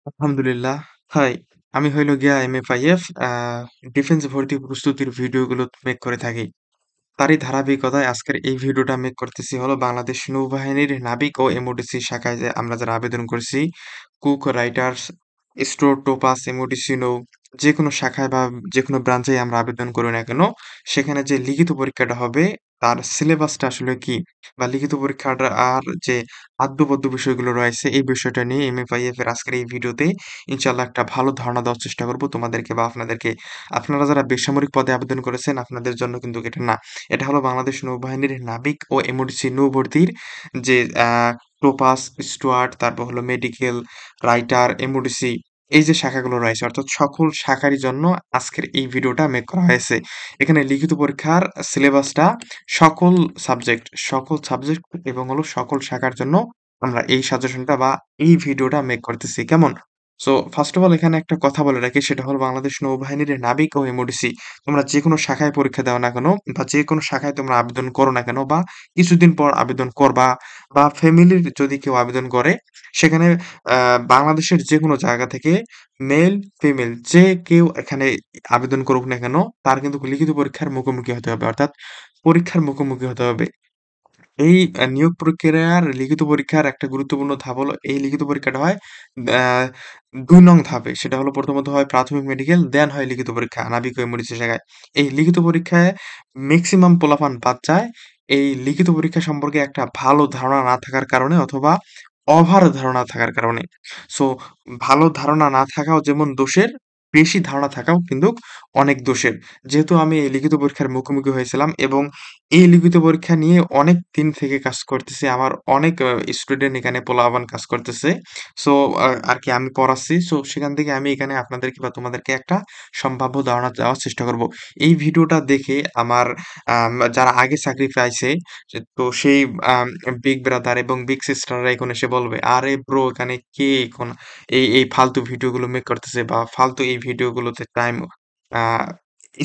আলহামদুলিল্লাহ। হাই, আমি হইল গিয়া MFIF ডিফেন্স ভর্তি প্রস্তুতির ভিডিওগুলো মেক করে থাকি। তারই ধারাবাহিকতায় আজকের এই ভিডিওটা মেক করতেছি হলো বাংলাদেশ নৌবাহিনীর নাবিক ও এমওডিসি শাখায় যে আমরা যারা আবেদন করেছি, কুক, রাইটার্স, স্টোর, টোপাস, এমওডিসি নৌ যেকোনো শাখায় বা যেকোনো ব্রাঞ্চেই আমরা আবেদন করি না কেন, সেখানে যে লিখিত পরীক্ষাটা হবে তার সিলেবাসটা আসলে কি? বা লিখিত পরীক্ষাটা আর যে আদ্যপদ্য বিষয়গুলো রয়েছে এই বিষয়টা নিয়ে MFIF এর আজকের এই ভিডিওতে ইনশাআল্লাহ একটা ভালো ধারণা দেওয়ার চেষ্টা করব তোমাদেরকে বা আপনাদেরকে। আপনারা যারা বেসামরিক পদে আবেদন করেছেন আপনাদের জন্য কিন্তু এটা না। এটা হলো বাংলাদেশ নৌবাহিনীর নাবিক ও এমওডিসি নৌভর্তির যে টোপাস, স্টুয়ার্ড, তারপর হলো মেডিকেল, রাইটার, এমওডিসি এই যে শাখাগুলো রয়েছে অর্থাৎ সকল শাখারই জন্য আজকের এই ভিডিওটা মেক করা হয়েছে। এখানে লিখিত পরীক্ষার সিলেবাসটা সকল সাবজেক্ট এবং হলো সকল শাখার জন্য আমরা এই সাজেশনটা বা এই ভিডিওটা মেক করতেছি। কেমন? সো ফার্স্ট অফ অল এখানে একটা কথা বলে রাখি সেটা হলো বাংলাদেশ নৌবাহিনীর নাবিক ও এমওডিসি তোমরা যেকোনো শাখায় পরীক্ষা দাও না কেন বা যেকোনো শাখায় তোমরা আবেদন করো না কেন বা কিছুদিন পর আবেদন করবা বা ফ্যামিলির যদি কেউ আবেদন করে সেখানে বাংলাদেশের যেকোনো জায়গা থেকে মেল, ফিমেল যে কেউ এখানে আবেদন করুক না কেন তার কিন্তু লিখিত পরীক্ষার মুখোমুখি হতে হবে। অর্থাৎ পরীক্ষার মুখোমুখি হতে হবে। এই নিয়োগ প্রক্রিয়ার লিখিত পরীক্ষার একটা গুরুত্বপূর্ণ ধাপ হলো এই লিখিত পরীক্ষাটা হয় আ ২ নং ধাপে। সেটা হলো প্রথমত হয় প্রাথমিক মেডিকেল, দেন হয় লিখিত পরীক্ষা নাবিক ও এমওডিসি শাখায়। এই লিখিত পরীক্ষায় মেক্সিমাম পোলাপান বাদ যায় এই লিখিত পরীক্ষা সম্পর্কে একটা ভালো ধারণা না থাকার কারণে অথবা ওভার ধারণা থাকার কারণে। সো ভালো ধারণা না থাকাও যেমন দোষের, বেশি ধারণা থাকাও কিন্তু অনেক দোষের। যেহেতু আমি এই লিখিত পরীক্ষার মুখোমুখি হয়েছিলাম এবং এই লিখিত পরীক্ষা নিয়ে অনেক দিন থেকে কাজ করতেছি। আমার অনেক স্টুডেন্ট এখানে পোলাপান কাজ করতেছে। সো আরকি আমি পড়াচ্ছি। সো সেখান থেকে আমি এখানে আপনাদেরকে বা তোমাদেরকে একটা সম্ভাব্য ধারণা দেওয়ার চেষ্টা করব। এই ভিডিওটা দেখে আমার যারা আগে চাকরি পাইছে তো সেই আম বিগ ব্রাদার এবং বিগ সিস্টাররা এখন এসে বলবে, "আরে ব্রো এখানে কে এখন এই ফালতু ভিডিওগুলো মেক করতেছে বা ফালতু এই ভিডিওগুলোতে টাইম আ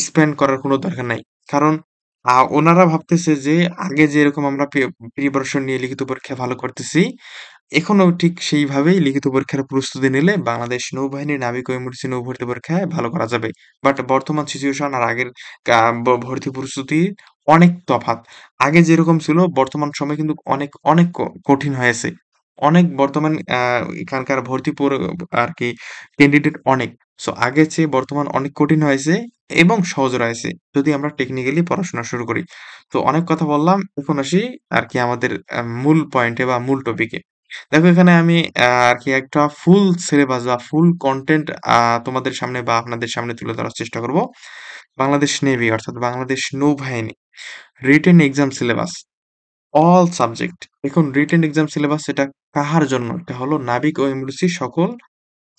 স্পেন্ড করার কোনো দরকার নাই।" কারণ ওনারা ভাবতেছে যে আগে যেরকম আমরা প্রিপারেশন নিয়ে লিখিত পরীক্ষায় ভালো করতেছি, এখনো ঠিক সেইভাবেই লিখিত পরীক্ষার প্রস্তুতি নিলে বাংলাদেশ নৌবাহিনীর নাবিক ও এমআরসি নৌভর্তি পরীক্ষায় ভালো করা যাবে। বাট বর্তমান সিচুয়েশন আর আগের কা ব ভর্তি প্রস্তুতি অনেক তফাৎ। আগে যেরকম ছিল বর্তমান সময়ে কিন্তু অনেক কঠিন হয়েছে। অনেক বর্তমান এখানকার ভর্তি আরকি ক্যান্ডিডেট অনেক। সো আগের চেয়ে বর্তমান অনেক কঠিন হয়েছে এবং সহজ রয়েছে। যদি আমরা টেকনিক্যালি পড়াশোনা শুরু করি। তো অনেক কথা বললাম। এখন আসি আরকি আমাদের মূল পয়েন্টে বা মূল টপিকে। দেখো এখানে আমি আরকি একটা ফুল সিলেবাস বা ফুল কনটেন্ট তোমাদের সামনে বা আপনাদের সামনে তুলে ধরার চেষ্টা করব। বাংলাদেশ নেভি অর্থাৎ বাংলাদেশ নৌবাহিনী written exam syllabus all subject. এখন রিটেন এক্সাম সিলেবাস এটা কাহার জন্য? এটা হলো নাবিক ও এমরুসি সকল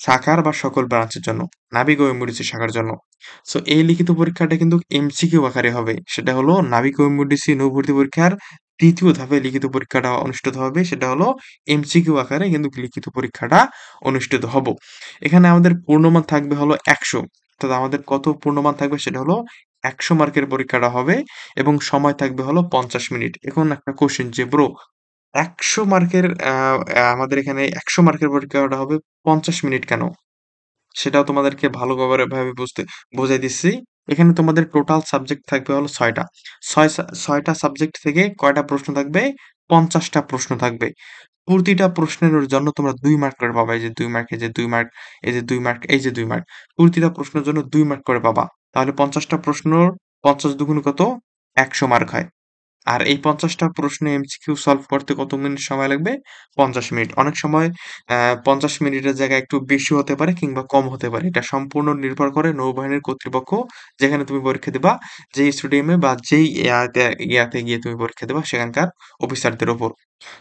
শাখার বা সকল ব্রাঞ্চের জন্য। নাবিক ও এমওডিসি শাখার জন্য। সো এই লিখিত পরীক্ষাটা কিন্তু এমসিকিউ আকারে হবে। সেটা হলো নাবিক ও এমওডিসি নৌভর্তি পরীক্ষার ৩য় ধাপে লিখিত পরীক্ষাটা অনুষ্ঠিত হবে। সেটা হলো এমসিকিউ আকারে কিন্তু লিখিত পরীক্ষাটা অনুষ্ঠিত হব। এখানে আমাদের পূর্ণমান থাকবে হলো ১০০ অর্থাৎ আমাদের কত পূর্ণমান থাকবে সেটা হলো ১০০ মার্কের পরীক্ষাটা হবে এবং সময় থাকবে হলো ৫০ মিনিট। এখন একটা কোয়েশ্চেন যে ব্রো ১০০ মার্কের আমাদের এখানে ১০০ মার্কের পরীক্ষাটা হবে ৫০ মিনিট কেন? সেটাও তোমাদেরকে ভাবে বুঝাই দিচ্ছি। এখানে তোমাদের টোটাল সাবজেক্ট থাকবে হলো ৬ টা। ৬ টা সাবজেক্ট থেকে কয়টা প্রশ্ন থাকবে? ৫০ টা প্রশ্ন থাকবে। প্রতিটা প্রশ্নের জন্য তোমরা ২ মার্ক করে পাবা। এই যে ২ মার্ক, এই যে ২ মার্ক, এই যে ২ মার্ক, এই যে ২ মার্ক। প্রতিটা প্রশ্নের জন্য ২ মার্ক করে পাবা। তাহলে ৫০ টা প্রশ্ন ৫০ দুগুণ কত? ১০০ মার্ক হয়। আর এই ৫০ টা প্রশ্নে এমসিকিউ সলভ করতে কত মিনিট সময় লাগবে? ৫০ মিনিট। অনেক সময় ৫০ মিনিটের জায়গায় একটু বেশি হতে পারে কিংবা কম হতে পারে। এটা সম্পূর্ণ নির্ভর করে নৌবাহিনীর কর্তৃপক্ষ যেখানে তুমি পরীক্ষা দিবা, যেই স্টেডিয়ামে বা যেই ইয়াতে গিয়ে তুমি পরীক্ষা দিবা সেখানকার অফিসারদের উপর।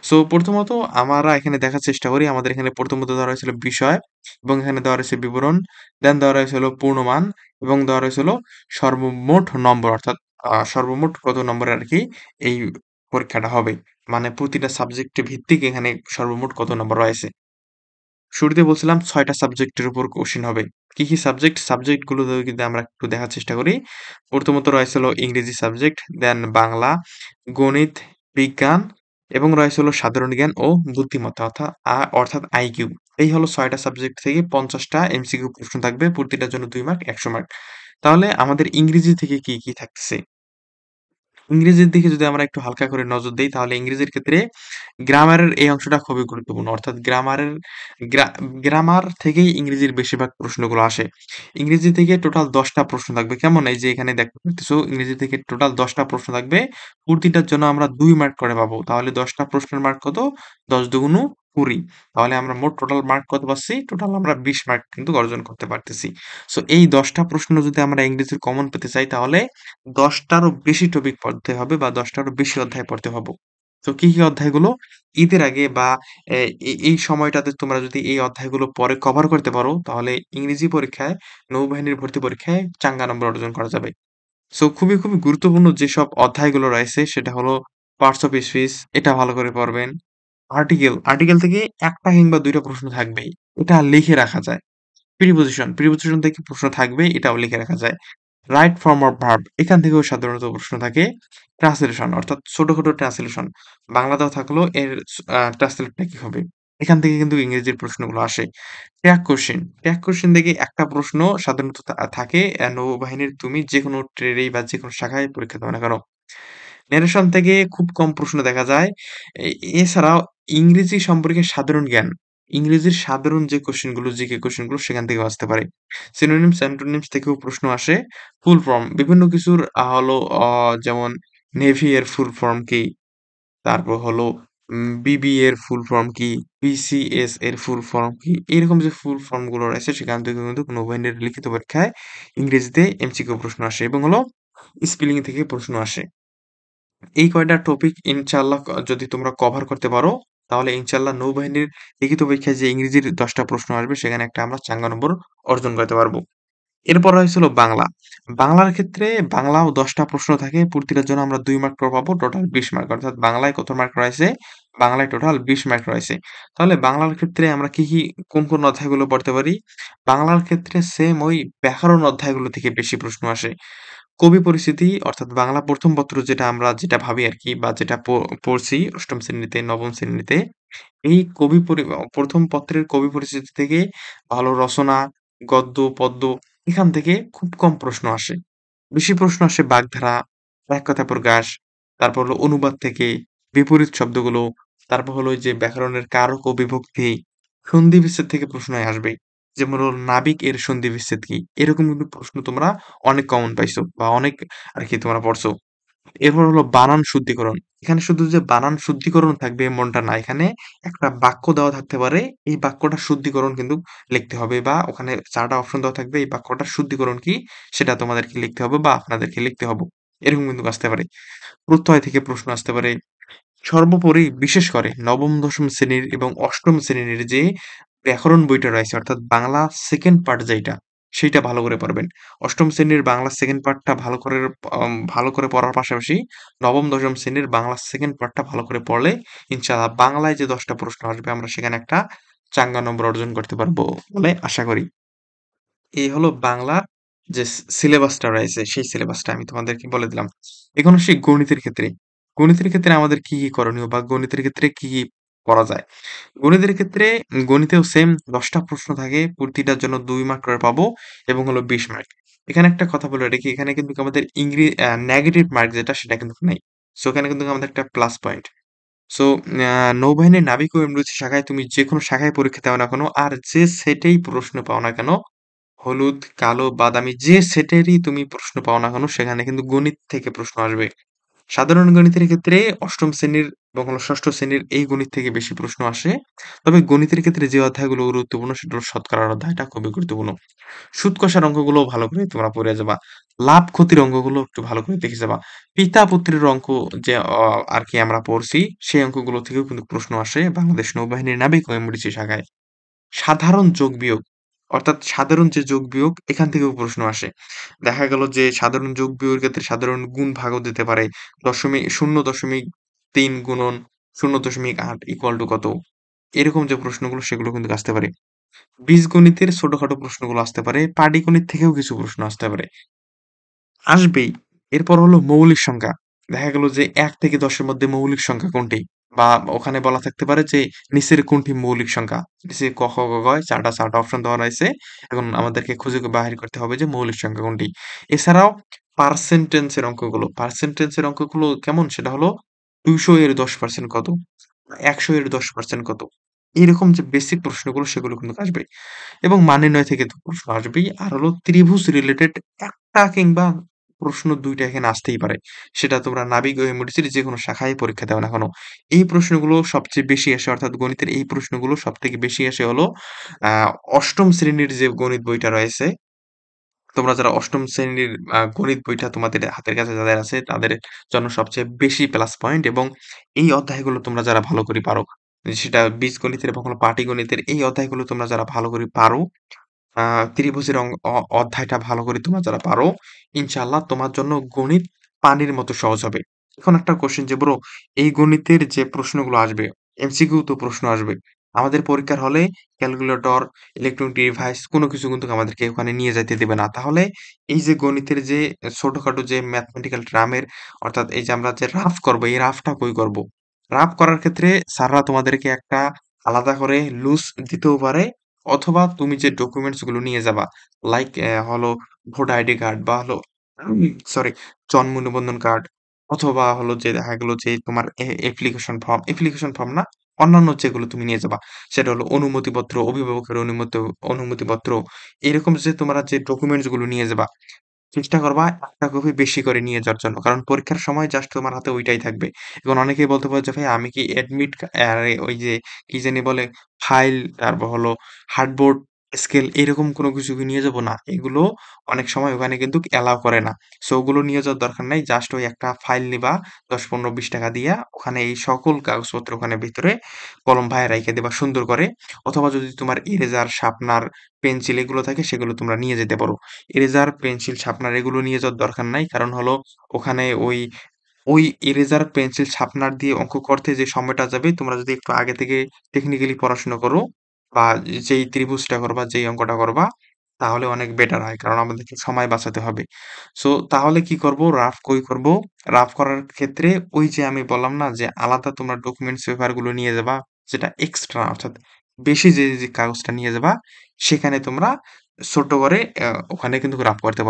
সো প্রথমত আমরা এখানে দেখার চেষ্টা করি আমাদের এখানে প্রথমত দেওয়া হয়েছিল বিষয় এবং এখানে দেওয়া রয়েছে বিবরণ, দেন দেওয়া রয়েছে হলো পূর্ণমান এবং দেওয়া রয়েছে হলো সর্বমোট নম্বর অর্থাৎ সর্বমোট কত নম্বরের আরকি এই পরীক্ষাটা হবে। মানে প্রতিটা সাবজেক্ট ভিত্তিক এখানে সর্বমোট কত নম্বর রয়েছে। শুরুতে বলছিলাম ৬ টা সাবজেক্টের উপর কোশ্চেন হবে। কি সাবজেক্ট? সাবজেক্ট গুলো যদি আমরা একটু দেখার চেষ্টা করি। প্রথমত রয়েছে হলো ইংরেজি সাবজেক্ট, দেন বাংলা, গণিত, বিজ্ঞান, এবং রয়েছে হলো সাধারণ জ্ঞান ও বুদ্ধিমত্তা অর্থাৎ আইকিউ। এই হলো ৬ টা সাবজেক্ট থেকে ৫০ টা এমসিকিউ প্রশ্ন থাকবে। প্রতিটার জন্য ২ মার্ক, ১০০ মার্ক। তাহলে আমাদের ইংরেজি থেকে কি থাকতেছে? ইংরেজির দিকে যদি আমরা একটু হালকা করে নজর দেই তাহলে ইংরেজির ক্ষেত্রে গ্রামারের এই অংশটা খুবই গুরুত্বপূর্ণ। অর্থাৎ গ্রা গ্রামার থেকেই ইংরেজির বেশিরভাগ প্রশ্নগুলো আসে। ইংরেজি থেকে টোটাল ১০ টা প্রশ্ন থাকবে। কেমন? এই যে এখানে দেখতে পারতেছো ইংরেজি থেকে টোটাল ১০ টা প্রশ্ন থাকবে। প্রতিটার জন্য আমরা ২ মার্ক করে পাবো। তাহলে ১০ টা প্রশ্নের মার্ক কত? ১০ দুগুণু ২০। তাহলে আমরা মোট টোটাল মার্ক কত পাচ্ছি? টোটাল আমরা ২০ মার্ক কিন্তু অর্জন করতে পারতেছি। সো এই ১০ টা প্রশ্ন যদি আমরা ইংরেজির কমন পেতে চাই তাহলে ১০ টারও বেশি টপিক পড়তে হবে বা ১০ টারও বেশি অধ্যায় পড়তে হবো। তো কি অধ্যায়গুলো? ঈদের আগে বা এ এই সময়টাতে তোমরা যদি এই অধ্যায়গুলো পরে কভার করতে পারো, তাহলে ইংরেজি পরীক্ষায় নৌবাহিনীর ভর্তি পরীক্ষায় চাঙ্গা নম্বর অর্জন করা যাবে। সো খুবই গুরুত্বপূর্ণ যেসব অধ্যায়গুলো রয়েছে সেটা হলো পার্টস অফ স্পিচ, এটা ভালো করে পড়বেন। আর্টিকেল থেকে ১ টা কিংবা ২ টা প্রশ্ন থাকবেই। এটা লিখে রাখা যায়। প্রিপোজিশন থেকে প্রশ্ন থাকবে, এটাও লিখে রাখা যায়। রাইট ফর্ম অফ ভার্ব এখান থেকেও সাধারণত প্রশ্ন থাকে। ট্রান্সলেশন অর্থাৎ ছোটখাটো ট্রান্সলেশন। বাংলা দেওয়া থাকলেও এর ট্রান্সলেটটা কি হবে? এখান থেকে কিন্তু ইংরেজির প্রশ্নগুলো আসে। ট্যাগ কোয়েশ্চেন থেকে একটা প্রশ্ন সাধারণত থাকে নৌবাহিনীর তুমি যেকোনো ট্রেডেই বা যেকোনো শাখায় পরীক্ষা দাও না কেন? ন্যারেশন থেকে খুব কম প্রশ্ন দেখা যায়। এ এছাড়াও ইংরেজি সম্পর্কে সাধারণ জ্ঞান, ইংরেজির সাধারণ যে কোয়েশ্চেন গুলো, জিকে কোয়েশ্চেন গুলো সেখান থেকেও আসতে পারে। সিনোনিমস, অ্যান্টোনিমস থেকেও প্রশ্ন আসে। ফুল ফর্ম বিভিন্ন কিছুর হলো যেমন নেভি এর ফুল ফর্ম কি? তারপর হলো বিবি এর ফুল ফর্ম কি? বিসিএস এর ফুল ফর্ম কি? এরকম যে ফুল ফর্ম গুলো রয়েছে সেখান থেকে কিন্তু নৌবাহিনীর লিখিত পরীক্ষায় ইংরেজিতে এমসিকিউ প্রশ্ন আসে এবং হলো স্পেলিং থেকে প্রশ্ন আসে। এই কয়টা টপিক ইনশাআল্লাহ যদি তোমরা কভার করতে পারো, তাহলে ইনশাআল্লাহ নৌবাহিনীর লিখিত পরীক্ষায় যে ইংরেজির ১০ টা প্রশ্ন আসবে সেখানে একটা আমরা চাঙ্গা নম্বর অর্জন করতে পারবো। এরপর হয়েছিল বাংলা। বাংলার ক্ষেত্রে বাংলাও ১০ টা প্রশ্ন থাকে। প্রতিটার জন্য আমরা ২ মার্ক করে পাবো। Total ২০ mark. অর্থাৎ বাংলায় কত মার্ক রয়েছে? বাংলায় টোটাল ২০ মার্ক রয়েছে। তাহলে বাংলার ক্ষেত্রে আমরা কোন অধ্যায়গুলো পড়তে পারি? বাংলার ক্ষেত্রে সেম ওই ব্যাকরণ অধ্যায়গুলো থেকে বেশি প্রশ্ন আসে। কবি পরিচিতি অর্থাৎ বাংলা ১ম পত্র যেটা ভাবি আরকি বা যেটা পড়ছি ৮ম শ্রেণীতে, ৯ম শ্রেণীতে। এই ১ম পত্রের কবি পরিচিতি থেকে ভালো রচনা, গদ্য, পদ্য এখান থেকে খুব কম প্রশ্ন আসে। বেশি প্রশ্ন আসে বাগধারা, এক কথা প্রকাশ, তারপর হলো অনুবাদ থেকে, বিপরীত শব্দগুলো, তারপর হলো ওই যে ব্যাকরণের কারক ও বিভক্তি, সন্ধিবিচ্ছেদ থেকে প্রশ্নই আসবে। যেমন হলো নাবিক এর সন্ধিবিচ্ছেদ কি? এরকম কিন্তু প্রশ্ন তোমরা অনেক কমন পাইছো বা অনেক আরকি তোমরা পড়ছো। এরপর হলো বানান শুদ্ধিকরণ। এখানে শুধু যে বানান শুদ্ধিকরণ থাকবে এমনটা না। এখানে একটা বাক্য দেওয়া থাকতে পারে। এই বাক্যটার শুদ্ধিকরণ কিন্তু লিখতে হবে বা ওখানে ৪ টা অপশন দেওয়া থাকবে। এই বাক্যটার শুদ্ধিকরণ কি? সেটা তোমাদেরকে লিখতে হবে বা আপনাদেরকে লিখতে হবে। এরকম কিন্তু আসতে পারে। প্রত্যয় থেকে প্রশ্ন আসতে পারে। সর্বোপরি বিশেষ করে নবম, দশম শ্রেণীর এবং অষ্টম শ্রেণীর যে ব্যাকরণ বইটা রয়েছে অর্থাৎ বাংলা সেকেন্ড পার্ট যেইটা, সেইটা ভালো করে পড়বেন। অষ্টম শ্রেণীর বাংলা সেকেন্ড পার্টটা ভালো করে পড়ার পাশাপাশি নবম, দশম শ্রেণীর বাংলা সেকেন্ড পার্টটা ভালো করে পড়লে ইনশাআল্লাহ বাংলায় যে ১০ টা প্রশ্ন আসবে আমরা সেখানে একটা চাঙ্গা নম্বর অর্জন করতে পারবো বলে আশা করি। এই হলো বাংলার যে সিলেবাসটা রয়েছে সেই সিলেবাসটা আমি তোমাদেরকে বলে দিলাম। এখন আসি গণিতের ক্ষেত্রে। গণিতের ক্ষেত্রে আমাদের কি করণীয় বা গণিতের ক্ষেত্রে কি পড়া যায়? গণিতের ক্ষেত্রে গণিতেও সেম ১০ টা প্রশ্ন থাকে। প্রতিটার জন্য ২ মার্ক করে পাবো এবং হলো ২০ মার্ক। এখানে একটা কথা বলে রাখি, এখানে কিন্তু আমাদের নেগেটিভ মার্ক যেটা সেটা কিন্তু নাই। সো এখানে কিন্তু আমাদের একটা প্লাস পয়েন্ট। সো নৌবাহিনীর নাবিক ও এমরুচি শাখায় তুমি যেকোনো শাখায় পরীক্ষা দাও না কেন আর যে সেটেই প্রশ্ন পাও না কেন হলুদ, কালো, বাদামি যে সেটেরই তুমি প্রশ্ন পাও না কেন সেখানে কিন্তু গণিত থেকে প্রশ্ন আসবে। সাধারণ গণিতের ক্ষেত্রে ৮ম শ্রেণীর এবং হলো ৬ষ্ঠ শ্রেণীর এই গণিত থেকে বেশি প্রশ্ন আসে। তবে গণিতের ক্ষেত্রে যে অধ্যায়গুলো গুরুত্বপূর্ণ সেটা হলো শতকরার অধ্যায়টা খুবই গুরুত্বপূর্ণ। সুদ কষার অঙ্কগুলোও ভালো করে তোমরা পড়ে যাবা। লাভ ক্ষতির অঙ্কগুলো একটু ভালো করে দেখে যাবা। পিতা-পুত্রের অঙ্ক যে আরকি আমরা পড়ছি সেই অঙ্কগুলো থেকেও কিন্তু প্রশ্ন আসে বাংলাদেশ নৌবাহিনীর নাবিক ও এমডিসি শাখায়। সাধারণ যোগ-বিয়োগ অর্থাৎ সাধারণ যে যোগ-বিয়োগ এখান থেকেও প্রশ্ন আসে। দেখা গেল যে সাধারণ যোগ-বিয়োগের ক্ষেত্রে সাধারণ গুণ ভাগও দিতে পারে। ০.৩ গুণন ০.৮ ইকুয়াল টু কত? এরকম যে প্রশ্নগুলো সেগুলো কিন্তু আসতে পারে। বীজগণিতের ছোটখাটো প্রশ্নগুলো আসতে পারে। পাটিগণিত থেকেও কিছু প্রশ্ন আসতে পারে। আসবেই। এরপর হলো মৌলিক সংখ্যা। দেখা গেল যে ১ থেকে ১০ এর মধ্যে মৌলিক সংখ্যা কোনটি? বা ওখানে বলা থাকতে পারে যে নিচের কোনটি মৌলিক সংখ্যা? নিচে ক, খ, গ, ঘ ৪ টা অপশন দেওয়া রয়েছে। এখন আমাদেরকে খুঁজে বাহির করতে হবে যে মৌলিক সংখ্যা কোনটি। এছাড়াও পার্সেন্টেন্স এর অঙ্কগুলো কেমন? সেটা হলো ২০০ এর ১০% কত? ১০০ এর ১০% কত? এরকম যে বেসিক প্রশ্নগুলো সেগুলো কিন্তু আসবে। এবং মান নির্ণয় থেকে তো প্রশ্ন আসবেই। আর হলো ত্রিভুজ রিলেটেড ১ টা কিংবা প্রশ্ন ২ টা এখানে আসতেই পারে। সেটা তোমরা নাবিক ও এমডিসির যেকোনো শাখায় পরীক্ষা দাও না কেন। এই প্রশ্নগুলো সবচেয়ে বেশি আসে অর্থাৎ গণিতের এই প্রশ্নগুলো সবথেকে বেশি আসে হলো আ ৮ম শ্রেণীর যে গণিত বইটা রয়েছে, তোমরা যারা ৮ম শ্রেণীর গণিত বইটা তোমাদের হাতের কাছে যাদের আছে তাদের জন্য সবচেয়ে বেশি প্লাস পয়েন্ট এবং এই অধ্যায়গুলো তোমরা যারা ভালো করে পারো, সেটা বীজগণিতের এবং হলো পাটিগণিতের এই অধ্যায়গুলো তোমরা যারা ভালো করে পারো আ ত্রিভুজের অধ্যায়টা ভালো করে তোমরা যারা পারো, ইনশাআল্লাহ তোমার জন্য গণিত পানির মতো সহজ হবে। এখন একটা কোয়েশ্চেন যে ব্রো এই গণিতের যে প্রশ্নগুলো আসবে, এমসিকিউ তো প্রশ্ন আসবে। আমাদের পরীক্ষার হলে ক্যালকুলেটর, ইলেকট্রনিক ডিভাইস কোনো কিছু কিন্তু আমাদেরকে ওখানে নিয়ে যাইতে দেবে না। তাহলে এই যে গণিতের যে ছোটখাটো যে ম্যাথমেটিক্যাল টার্মের অর্থাৎ এই যে আমরা যে রাফ করব, এই রাফটা কই করব? রাফ করার ক্ষেত্রে স্যাররা তোমাদেরকে একটা আলাদা করে লুজ দিতেও পারে অথবা তুমি যে ডকুমেন্টস গুলো নিয়ে যাবা লাইক হলো ভোটার আইডি কার্ড বা হলো সরি জন্ম নিবন্ধন কার্ড অথবা হলো যে দেখা গেল যে তোমার অ্যাপ্লিকেশন ফর্ম না অন্যান্য যেগুলো তুমি নিয়ে যাবা সেটা হলো অনুমতিপত্র, অভিভাবকের অনুমতিপত্র এরকম যে তোমরা যে ডকুমেন্টস গুলো নিয়ে যাবা চেষ্টা করবা একটা কপি বেশি করে নিয়ে যাওয়ার জন্য। কারণ পরীক্ষার সময় জাস্ট তোমার হাতে ওইটাই থাকবে। এখন অনেকেই বলতে পারে যে, "ভাই আমি কি অ্যাডমিট আরে ওই যে কি জানি বলে? ফাইল, তারপর হলো হার্ডবোর্ড, স্কেল এরকম কোনো কিছু কি নিয়ে যাবো?" না। এগুলো অনেক সময় ওখানে কিন্তু এলাও করে না। সো ওগুলো নিয়ে যাওয়ার দরকার নাই। জাস্ট ওই একটা ফাইল নিবা ১০, ১৫, ৳২০ দিয়া ওখানে এই সকল কাগজপত্র ওখানে ভিতরে কলম ভাইয়া রাইখা দিবা সুন্দর করে। অথবা যদি তোমার ইরেজার, শার্পনার, পেন্সিল এগুলো থাকে সেগুলো তোমরা নিয়ে যেতে পারো। ইরেজার, পেন্সিল, শার্পনার এগুলো নিয়ে যাওয়ার দরকার নাই। কারণ হলো ওখানে ওই ইরেজার, পেন্সিল, শার্পনার দিয়ে অঙ্ক করতে যে সময়টা যাবে তোমরা যদি একটু আগে থেকে টেকনিক্যালি পড়াশোনা করো বা যেই ত্রিভুজটা করবা, যেই অঙ্কটা করবা তাহলে অনেক বেটার হয়। কারণ আমাদেরকে সময় বাঁচাতে হবে। সো তাহলে কি করব? রাফ কই করব? রাফ করার ক্ষেত্রে ওই যে আমি বললাম না যে আলাদা তোমরা ডকুমেন্টস পেপার গুলো নিয়ে যাবা যেটা এক্সট্রা অর্থাৎ বেশি যে কাগজটা নিয়ে যাবা সেখানে তোমরা ছোট করে ওখানে কিন্তু রাফ করতে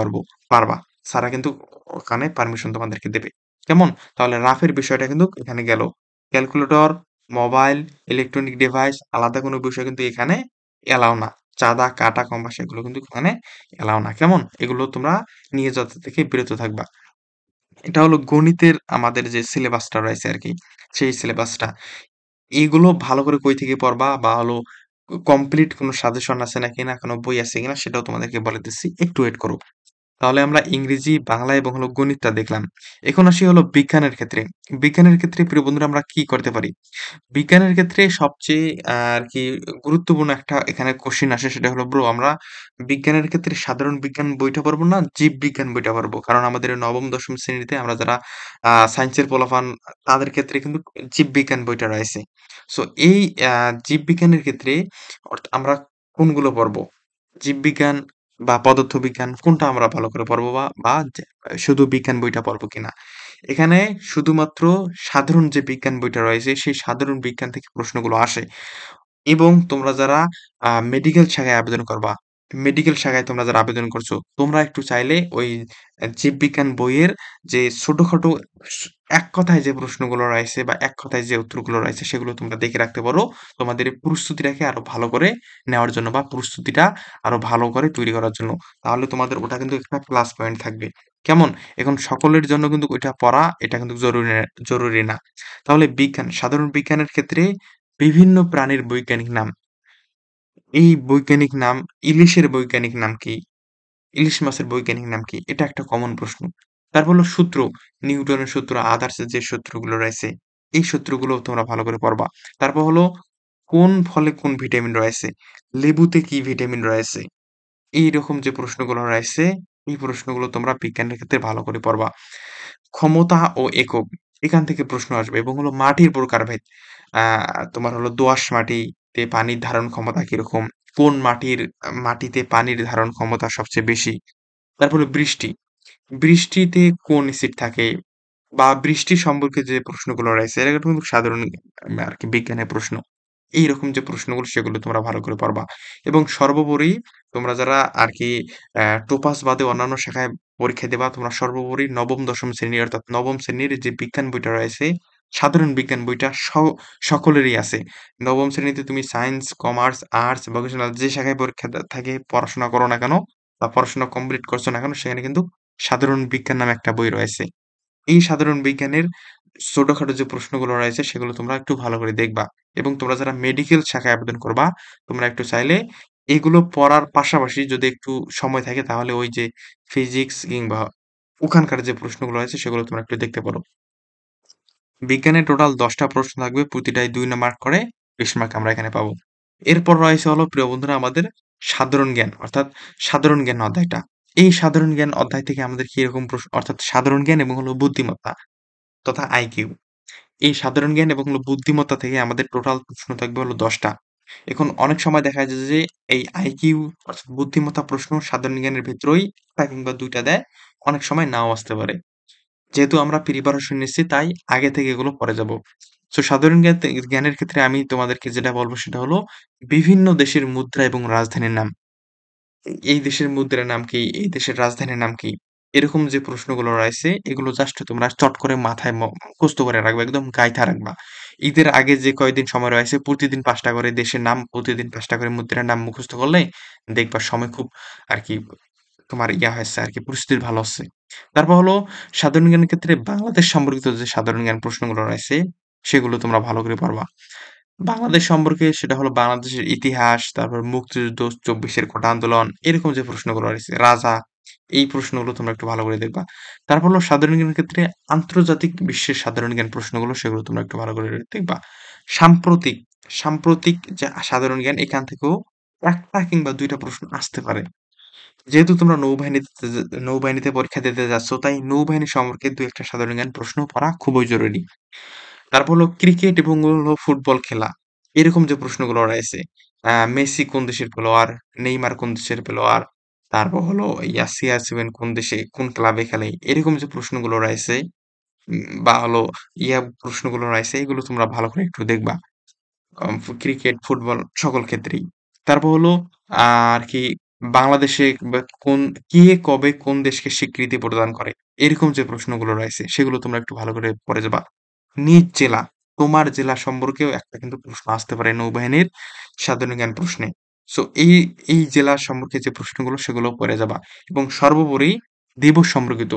পারবা। স্যাররা কিন্তু ওখানে পারমিশন তোমাদেরকে দেবে। কেমন? তাহলে রাফের বিষয়টা কিন্তু এখানে গেল। ক্যালকুলেটর, মোবাইল, ইলেকট্রনিক ডিভাইস আলাদা কোনো বিষয় কিন্তু এখানে এলাও না। চাঁদা, কাটা, কম্পাস এগুলো কিন্তু এখানে এলাও না। কেমন? এগুলো তোমরা নিয়ে যাওয়া থেকে বিরত থাকবা। এটা হলো গণিতের আমাদের যে সিলেবাসটা রয়েছে আরকি, সেই সিলেবাসটা। এগুলো ভালো করে কই থেকে পড়বা বা হলো কমপ্লিট কোনো সাজেশন আছে নাকি না, কোনো বই আছে কিনা সেটাও তোমাদেরকে বলে দিচ্ছি। একটু ওয়েট করো। তাহলে আমরা ইংরেজি, বাংলা এবং হলো গণিতটা দেখলাম। এখন আসি হলো বিজ্ঞানের ক্ষেত্রে। বিজ্ঞানের ক্ষেত্রে প্রিয় বন্ধুরা আমরা কি করতে পারি? বিজ্ঞানের ক্ষেত্রে সবচেয়ে আরকি গুরুত্বপূর্ণ একটা এখানে কোয়েশ্চেন আসে সেটা হলো ব্রো আমরা বিজ্ঞানের ক্ষেত্রে সাধারণ বিজ্ঞান বইটা পড়বো না জীববিজ্ঞান বইটা পড়বো? কারণ আমাদের ৯ম ১০ম শ্রেণীতে আমরা যারা সায়েন্সের পোলাপান তাদের ক্ষেত্রে কিন্তু জীববিজ্ঞান বইটা রয়েছে। সো এই আ জীববিজ্ঞানের ক্ষেত্রে আমরা কোনগুলো পড়বো? জীববিজ্ঞান বা পদার্থবিজ্ঞান কোনটা আমরা ভালো করে পড়বো বা শুধু বিজ্ঞান বইটা পড়বো কিনা? এখানে শুধুমাত্র সাধারণ যে বিজ্ঞান বইটা রয়েছে, সেই সাধারণ বিজ্ঞান থেকে প্রশ্নগুলো আসে। এবং তোমরা যারা মেডিকেল শাখায় আবেদন করবা, মেডিকেল শাখায় তোমরা যারা আবেদন করছো, তোমরা একটু চাইলে ওই জীববিজ্ঞান বইয়ের যে ছোটখাটো স এক কথায় যে প্রশ্নগুলো রয়েছে বা এক কথায় যে উত্তরগুলো রয়েছে, সেগুলো তোমরা দেখে রাখতে পারো। তোমাদের এই প্রস্তুতিটাকে আরো ভালো করে নেওয়ার জন্য বা প্রস্তুতিটা আরো ভালো করে তৈরি করার জন্য। তাহলে তোমাদের ওটা কিন্তু একটা প্লাস পয়েন্ট থাকবে। কেমন? এখন সকলের জন্য কিন্তু ওইটা পড়া এটা কিন্তু জরুরি না। তাহলে বিজ্ঞান, সাধারণ বিজ্ঞানের ক্ষেত্রে বিভিন্ন প্রাণীর বৈজ্ঞানিক নাম। এই বৈজ্ঞানিক নাম, ইলিশের বৈজ্ঞানিক নাম কি? ইলিশ মাছের বৈজ্ঞানিক নাম কি? এটা একটা কমন প্রশ্ন। তারপর হলো সূত্র, নিউটনের সূত্র, আদার্স যে সূত্রগুলো রয়েছে, এই সূত্রগুলো তোমরা ভালো করে পড়বা। তারপর হলো কোন ফলে কোন ভিটামিন রয়েছে? লেবুতে কি ভিটামিন রয়েছে? এইরকম যে প্রশ্নগুলো রয়েছে, এই প্রশ্নগুলো তোমরা বিজ্ঞানের ক্ষেত্রে ভালো করে পড়বা। ক্ষমতা ও একক এখান থেকে প্রশ্ন আসবে এবং হলো মাটির প্রকারভেদ। আ তোমার হলো দোআঁশ মাটিতে পানির ধারণ ক্ষমতা কিরকম? কোন মাটিতে পানির ধারণ ক্ষমতা সবচেয়ে বেশি? তারপরে বৃষ্টি। বৃষ্টিতে কোন এসিড থাকে? বা বৃষ্টি সম্পর্কে যে প্রশ্নগুলো রয়েছে এরা কিন্তু সাধারণ আরকি বিজ্ঞানের প্রশ্ন। এইরকম যে প্রশ্নগুলো সেগুলো তোমরা ভালো করে পারবা। এবং সর্বোপরি তোমরা যারা আরকি টোপাস বাদে অন্যান্য শাখায় পরীক্ষা দিবা তোমরা সর্বোপরি ৯ম-১০ম শ্রেণী অর্থাৎ ৯ম শ্রেণীর যে বিজ্ঞান বইটা রয়েছে, সাধারণ বিজ্ঞান বইটা সকলেরই আছে। ৯ম শ্রেণীতে তুমি সায়েন্স, কমার্স, আর্টস, ভোকেশনাল যে শাখায় পরীক্ষা থাকে পড়াশোনা করো না কেন বা পড়াশোনা কমপ্লিট করছো না কেন সেখানে কিন্তু সাধারণ বিজ্ঞান নামে একটা বই রয়েছে। এই সাধারণ বিজ্ঞানের ছোটখাটো যে প্রশ্নগুলো রয়েছে সেগুলো তোমরা একটু ভালো করে দেখবা। এবং তোমরা যারা মেডিকেল শাখায় আবেদন করবা, তোমরা একটু চাইলে এগুলো পড়ার পাশাপাশি যদি একটু সময় থাকে তাহলে ওই যে ফিজিক্স কিংবা ওখানকার যে প্রশ্নগুলো আছে সেগুলো তোমরা একটু দেখতে পারো। বিজ্ঞানে টোটাল ১০ টা প্রশ্ন থাকবে। প্রতিটায় ২ মার্ক করে ২০ মার্ক আমরা এখানে পাবো। এরপর রয়েছে হলো প্রিয় বন্ধুরা আমাদের সাধারণ জ্ঞান অর্থাৎ সাধারণ জ্ঞান অধ্যায়টা। এই সাধারণ জ্ঞান অধ্যায় থেকে আমাদের কিরকম প্রশ্ন অর্থাৎ সাধারণ জ্ঞান এবং হলো বুদ্ধিমত্তা তথা আইকিউ। এই সাধারণ জ্ঞান এবং হলো বুদ্ধিমত্তা থেকে আমাদের টোটাল প্রশ্ন থাকবে হলো ১০ টা। এখন অনেক সময় দেখা যায় যে এই আইকিউ অর্থাৎ বুদ্ধিমত্তা প্রশ্ন সাধারণ জ্ঞানের ভেতরেই ১ টা কিংবা ২ টা দেয়। অনেক সময় নাও আসতে পারে। যেহেতু আমরা প্রিপারেশন নিচ্ছি তাই আগে থেকে এগুলো পড়ে যাব। সো সাধারণ জ্ঞানের ক্ষেত্রে আমি তোমাদেরকে যেটা বলব সেটা হলো বিভিন্ন দেশের মুদ্রা এবং রাজধানীর নাম। এই দেশের মুদ্রার নাম কি? এই দেশের রাজধানীর নাম কি? এরকম যে প্রশ্নগুলো রয়েছে এগুলো জাস্ট তোমরা চট করে মাথায় মুখস্থ করে রাখবা। একদম গাইথা রাখবা। ঈদের আগে যে কয়দিন সময় রয়েছে প্রতিদিন ৫ টা করে দেশের নাম, প্রতিদিন ৫ টা করে মুদ্রার নাম মুখস্থ করলে দেখবা সময় খুব আরকি তোমার হচ্ছে আরকি পরিস্থিতি ভালো হচ্ছে। তারপর হলো সাধারণ জ্ঞানের ক্ষেত্রে বাংলাদেশ সম্পর্কিত যে সাধারণ জ্ঞান প্রশ্নগুলো রয়েছে সেগুলো তোমরা ভালো করে পারবা। বাংলাদেশ সম্পর্কে সেটা হলো বাংলাদেশের ইতিহাস, তারপর মুক্তিযুদ্ধ, ২৪ এর কোটা আন্দোলন, এরকম যে প্রশ্নগুলো রয়েছে, রাজা, এই প্রশ্নগুলো তোমরা একটু ভালো করে দেখবা। তারপর হলো সাধারণ জ্ঞানের ক্ষেত্রে আন্তর্জাতিক বিশ্বের সাধারণ জ্ঞান প্রশ্নগুলো সেগুলো তোমরা একটু ভালো করে দেখবা। সাম্প্রতিক, সাম্প্রতিক যে সাধারণ জ্ঞান এখান থেকেও ১ টা কিংবা ২ টা প্রশ্ন আসতে পারে। যেহেতু তোমরা নৌবাহিনীতে পরীক্ষা দিতে যাচ্ছ, তাই নৌবাহিনী সম্পর্কে ২-১ টা সাধারণ জ্ঞান প্রশ্ন পড়া খুবই জরুরি। তারপর হলো ক্রিকেট এবং হলো ফুটবল খেলা। এরকম যে প্রশ্নগুলো রয়েছে, মেসি কোন দেশের খেলোয়াড়? নেইমার কোন দেশের খেলোয়াড়? তারপর হলো CR7 কোন দেশে কোন ক্লাবে খেলে? এরকম যে প্রশ্নগুলো রয়েছে বা হলো প্রশ্নগুলো রয়েছে এগুলো তোমরা ভালো করে একটু দেখবা। ক্রিকেট, ফুটবল সকল ক্ষেত্রেই। তারপর হলো আরকি বাংলাদেশে বা কে কবে কোন দেশকে স্বীকৃতি প্রদান করে? এরকম যে প্রশ্নগুলো রয়েছে সেগুলো তোমরা একটু ভালো করে পড়ে যাবা। নিজ জেলা, তোমার জেলা সম্পর্কেও একটা কিন্তু প্রশ্ন আসতে পারে নৌবাহিনীর সাধারণ জ্ঞান প্রশ্নে। সো এই জেলা সম্পর্কে যে প্রশ্নগুলো সেগুলো পড়ে যাবা এবং সর্বোপরি দিবস সম্পর্কিত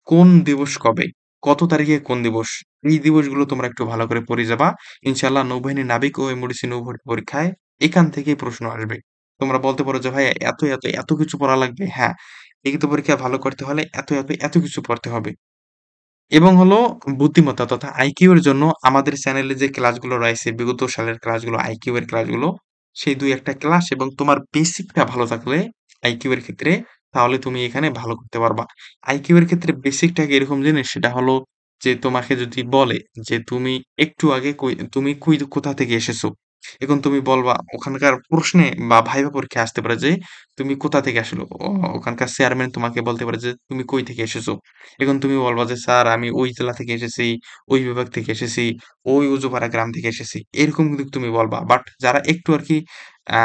কোন দিবস কবে? কত তারিখে কোন দিবস? এই দিবসগুলো তোমরা একটু ভালো করে পড়ে যাবা। ইনশাআল্লাহ নৌবাহিনী নাবিক ও এমডিসি নৌভর্তি পরীক্ষায় এখান থেকেই প্রশ্ন আসবে। তোমরা বলতে পারো যে ভাই এত কিছু পড়া লাগবে। হ্যাঁ, লিখিত পরীক্ষা ভালো করতে হলে এত কিছু পড়তে হবে। এবং হলো বুদ্ধিমত্তা তথা আইকিউ এর জন্য আমাদের চ্যানেলে যে ক্লাসগুলো রয়েছে বিগত সালের ক্লাসগুলো, আইকিউ এর ক্লাসগুলো, সেই ২-১ টা ক্লাস এবং তোমার বেসিকটা ভালো থাকলে আইকিউ এর ক্ষেত্রে তাহলে তুমি এখানে ভালো করতে পারবা। আইকিউ এর ক্ষেত্রে বেসিকটা কি এরকম জিনিস সেটা হলো যে তোমাকে যদি বলে যে তুমি একটু আগে কোথা থেকে এসেছো? এখন তুমি বলবা ওখানকার প্রশ্নে বা ভাইভা পরীক্ষায় আসতে পারে যে তুমি কোথা থেকে আসলো? ওখানকার চেয়ারম্যান তোমাকে বলতে পারে যে তুমি কই থেকে এসেছো? এখন তুমি বলবা যে, "স্যার আমি ওই জেলা থেকে এসেছি, ওই বিভাগ থেকে এসেছি, ওই উজুপাড়া গ্রাম থেকে এসেছি।" এরকম কিন্তু তুমি বলবা। বাট যারা একটু আরকি আ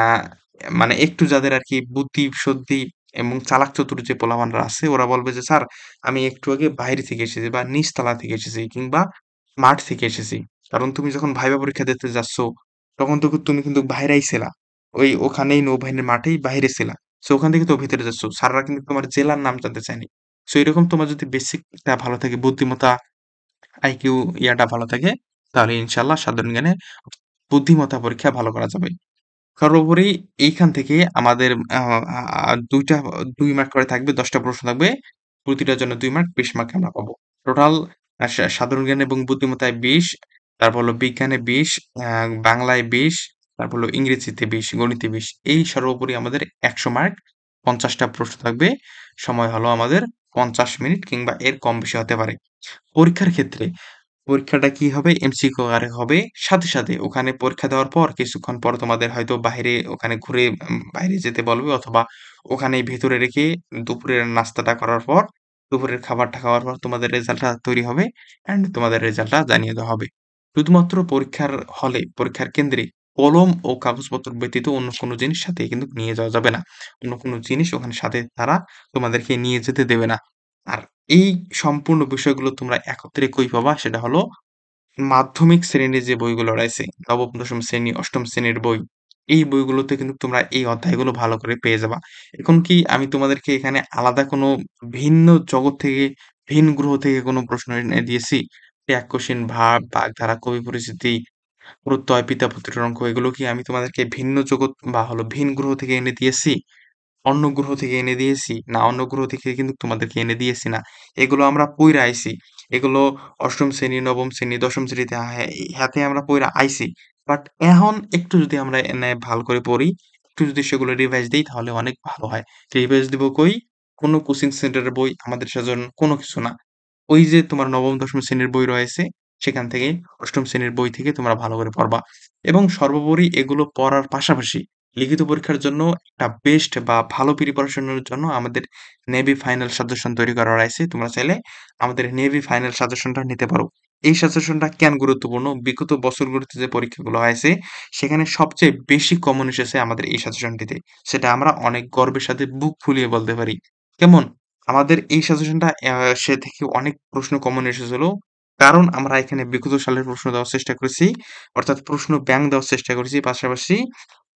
মানে একটু যাদের আরকি বুদ্ধি, সদ্ধি এবং চালাক চতুর যে পোলাপানরা আছে ওরা বলবে যে, "স্যার আমি একটু আগে বাইরে থেকে এসেছি বা নিচতলা থেকে এসেছি কিংবা মাঠ থেকে এসেছি।" কারণ তুমি যখন ভাইবা পরীক্ষা দিতে যাচ্ছ, তখন তো তুমি কিন্তু বাহিরেই ছিলা। ওখানেই নৌবাহিনীর মাঠেই বাহিরে ছিলা। সো ওখান থেকে তো ভিতরে যাচ্ছ। স্যাররা কিন্তু তোমার জেলার নাম জানতে চায়নি। সো এরকম তোমার যদি বেসিকটা ভালো থাকে, বুদ্ধিমত্তা, আইকিউ ভালো থাকে, তাহলে ইনশাআল্লাহ সাধারণ জ্ঞানে বুদ্ধিমত্তা পরীক্ষা ভালো করা যাবে। সর্বোপরি এইখান থেকে আমাদের আ আ আ ২ টা ২ মার্ক করে থাকবে, ১০ টা প্রশ্ন থাকবে। প্রতিটার জন্য ২ মার্ক, ২০ মার্ক আমরা পাবো। টোটাল সাধারণ জ্ঞান এবং বুদ্ধিমত্তায় ২০, তারপর হলো বিজ্ঞানে ২০, আ বাংলায় ২০, তারপর হলো ইংরেজিতে ২০, গণিতে ২০। এই সর্বোপরি আমাদের ১০০ মার্ক, ৫০ টা প্রশ্ন থাকবে। সময় হলো আমাদের ৫০ মিনিট কিংবা এর কম বেশি হতে পারে। পরীক্ষার ক্ষেত্রে পরীক্ষাটা কি হবে? এমসিকিউ আকারে হবে। সাথে ওখানে পরীক্ষা দেওয়ার পর কিছুক্ষণ পর তোমাদের হয়তো বাহিরে ওখানে ঘুরে বাইরে যেতে বলবে অথবা ওখানেই ভেতরে রেখে দুপুরের নাস্তাটা করার পর দুপুরের খাবারটা খাওয়ার পর তোমাদের রেজাল্টটা তৈরি হবে অ্যান্ড তোমাদের রেজাল্টটা জানিয়ে দেওয়া হবে। শুধুমাত্র পরীক্ষার হলে, পরীক্ষার কেন্দ্রে কলম ও কাগজপত্র ব্যতীত অন্য কোনো জিনিস সাথে কিন্তু নিয়ে যাওয়া যাবে না। অন্য কোনো জিনিস ওখানে সাথে তারা তোমাদেরকে নিয়ে যেতে দেবে না। আর এই সম্পূর্ণ বিষয়গুলো তোমরা একত্রে কই পাবা? সেটা হলো মাধ্যমিক শ্রেণীর যে বইগুলো রয়েছে, নবম, দশম শ্রেণী, অষ্টম শ্রেণীর বই, এই বইগুলোতে কিন্তু তোমরা এই অধ্যায়গুলো ভালো করে পেয়ে যাবা। এখন কি আমি তোমাদেরকে এখানে আলাদা কোনো ভিন্ন জগৎ থেকে, ভিন গ্রহ থেকে কোনো প্রশ্ন এনে দিয়েছি? এক কোশ্চেন ভাব, বাগধারা, কবি পরিচিতি, প্রত্যয়, পিতাপুত্রের অঙ্ক এগুলো কি আমি তোমাদেরকে ভিন্ন জগৎ বা হলো ভিন গ্রহ থেকে এনে দিয়েছি? অন্য গ্রহ থেকে এনে দিয়েছি? না, অন্য গ্রহ থেকে কিন্তু তোমাদেরকে এনে দিয়েছি না। এগুলো আমরা পইড়া আইছি। এগুলো ৮ম শ্রেণী, ৯ম শ্রেণী, ১০ম শ্রেণীতে হাতে আমরা পইড়া আইছি। বাট এখন একটু যদি আমরা এনে ভাল করে পড়ি, একটু যদি সেগুলো রিভাইজ দেই তাহলে অনেক ভালো হয়। রিভাইজ দিব কই? কোনো কোচিং সেন্টারের বই আমাদের সাজানো কোনো কিছু না। ওই যে তোমার ৯ম, ১০ম শ্রেণীর বই রয়েছে, সেখান থেকে ৮ম শ্রেণীর বই থেকে তোমরা ভালো করে পড়বা। এবং সর্বোপরি এগুলো পড়ার পাশাপাশি লিখিত পরীক্ষার জন্য একটা বেস্ট বা ভালো প্রিপারেশনের জন্য আমাদের নেভি ফাইনাল সাজেশন তৈরি করা রয়েছে। তোমরা চাইলে আমাদের নেভি ফাইনাল সাজেশনটা নিতে পারো। এই সাজেশনটা কেন গুরুত্বপূর্ণ? বিগত বছরগুলোতে যে পরীক্ষাগুলো হয়েছে, সেখানে সবচেয়ে বেশি কমন এসেছে আমাদের এই সাজেশনটিতে। সেটা আমরা অনেক গর্বের সাথে বুক ফুলিয়ে বলতে পারি। কেমন? আমাদের এই সাজেশনটা সে থেকে অনেক প্রশ্ন কমন এসেছিল। কারণ আমরা এখানে বিগত সালের প্রশ্ন দেওয়ার চেষ্টা করেছি। অর্থাৎ প্রশ্ন ব্যাংক দেওয়ার চেষ্টা করেছি। পাশাপাশি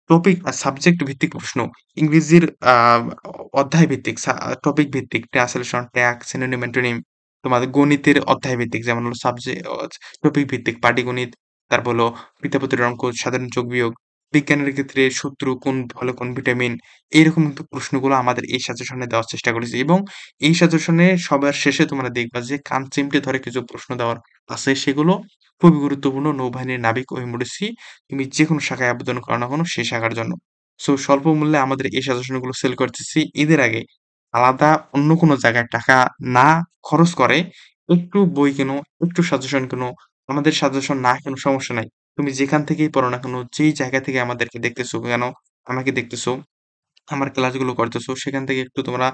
টপিক সাবজেক্ট ভিত্তিক প্রশ্ন। ইংরেজির আ অধ্যায় ভিত্তিক টপিক ভিত্তিক ট্রান্সলেশন, ট্যাগ, সিনোনিম, অ্যান্টোনিম। তোমাদের গণিতের অধ্যায় ভিত্তিক যেমন হলো টপিক ভিত্তিক পাটিগণিত, তারপর হলো পিথাগোরাসের অঙ্ক, সাধারণ যোগ বিয়োগ। বিজ্ঞানের ক্ষেত্রে শত্রু, কোন ফলে কোন ভিটামিন, এইরকম কিন্তু প্রশ্নগুলো আমাদের এই সাজেশনে দেওয়ার চেষ্টা করেছি এবং এই সাজেশনে সবার শেষে তোমরা দেখবা যে কান চিমটে ধরে কিছু প্রশ্ন দেওয়ার আছে সেগুলো খুবই গুরুত্বপূর্ণ নৌবাহিনীর নাবিক ও এমডিসি তুমি যেকোনো শাখায় আবেদন করো না কেন সেই শাখার জন্য। সো স্বল্প মূল্যে আমাদের এই সাজেশনগুলো সেল করতেছি ঈদের আগে। আলাদা অন্য কোনো জায়গায় টাকা না খরচ করে একটু বই কেনো, একটু সাজেশন কেনো। আমাদের সাজেশন না কেনো সমস্যা নাই। তুমি যেখান থেকেই পড়ো না কেন, যেই জায়গা থেকে আমাদেরকে দেখতেছো কেন, আমাকে দেখতেছো আমার ক্লাসগুলো করতেছো সেখান থেকে একটু তোমরা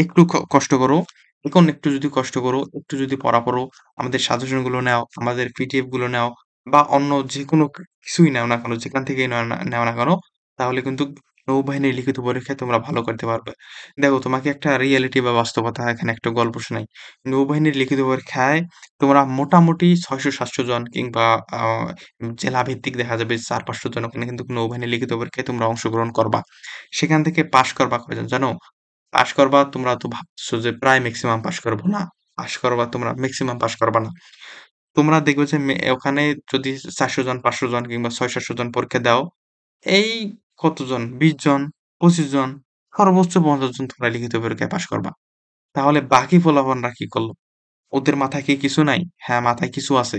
একটু কষ্ট করো। এখন একটু যদি কষ্ট করো, একটু যদি পড়া পড়ো, আমাদের সাজেশন গুলো নেও, আমাদের পিডিএফ গুলো নেও বা অন্য যেকোনো কিছুই নেও না কেন, যেখান থেকেই নেও না কেন, তাহলে কিন্তু নৌবাহিনীর লিখিত পরীক্ষায় তোমরা ভালো করতে পারবে। দেখো তোমাকে একটা রিয়ালিটি বা বাস্তবতা এখানে একটা গল্প শোনাই। নৌবাহিনীর লিখিত পরীক্ষায় তোমরা মোটামুটি ৬০০-৭০০ জন কিংবা আ জেলা ভিত্তিক দেখা যাবে ৪-৫০০ জন ওখানে কিন্তু নৌবাহিনীর লিখিত পরীক্ষায় তোমরা অংশগ্রহণ করবা। সেখান থেকে পাস করবা কয়জন জানো? পাস করবা তোমরা তো ভাবতেছো যে প্রায় মেক্সিমাম পাস করব। না, পাস করবা তোমরা মেক্সিমাম পাস করবা না। তোমরা দেখবে যে ওখানে যদি ৪০০ জন, ৫০০ জন কিংবা ৬০০-৭০০ জন পরীক্ষা দাও, এই কতজন? ২০ জন, ২৫ জন, সর্বোচ্চ ৫০ জন তোমরা লিখিত পরীক্ষায় পাস করবা। তাহলে বাকি পোলাপানরা কি করল? ওদের মাথায় কি কিছু নাই? হ্যাঁ, মাথায় কিছু আছে।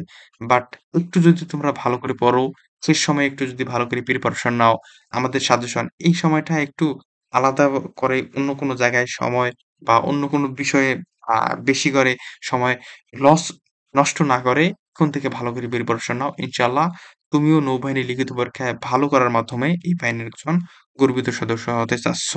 বাট একটু যদি তোমরা ভালো করে পড়ো, শেষ সময়ে একটু যদি ভালো করে প্রিপারেশন নাও, আমাদের সাজেশন এই সময়টা একটু আলাদা করে অন্য কোনো জায়গায় সময় বা অন্য কোনো বিষয়ে আ বেশি করে সময় লস নষ্ট না করে এখন থেকে ভালো করে প্রিপারেশন নাও। ইনশাআল্লাহ তুমিও নৌবাহিনী লিখিত পরীক্ষায় ভালো করার মাধ্যমে এই বাহিনীর একজন গর্বিত সদস্য হতে চাচ্ছ।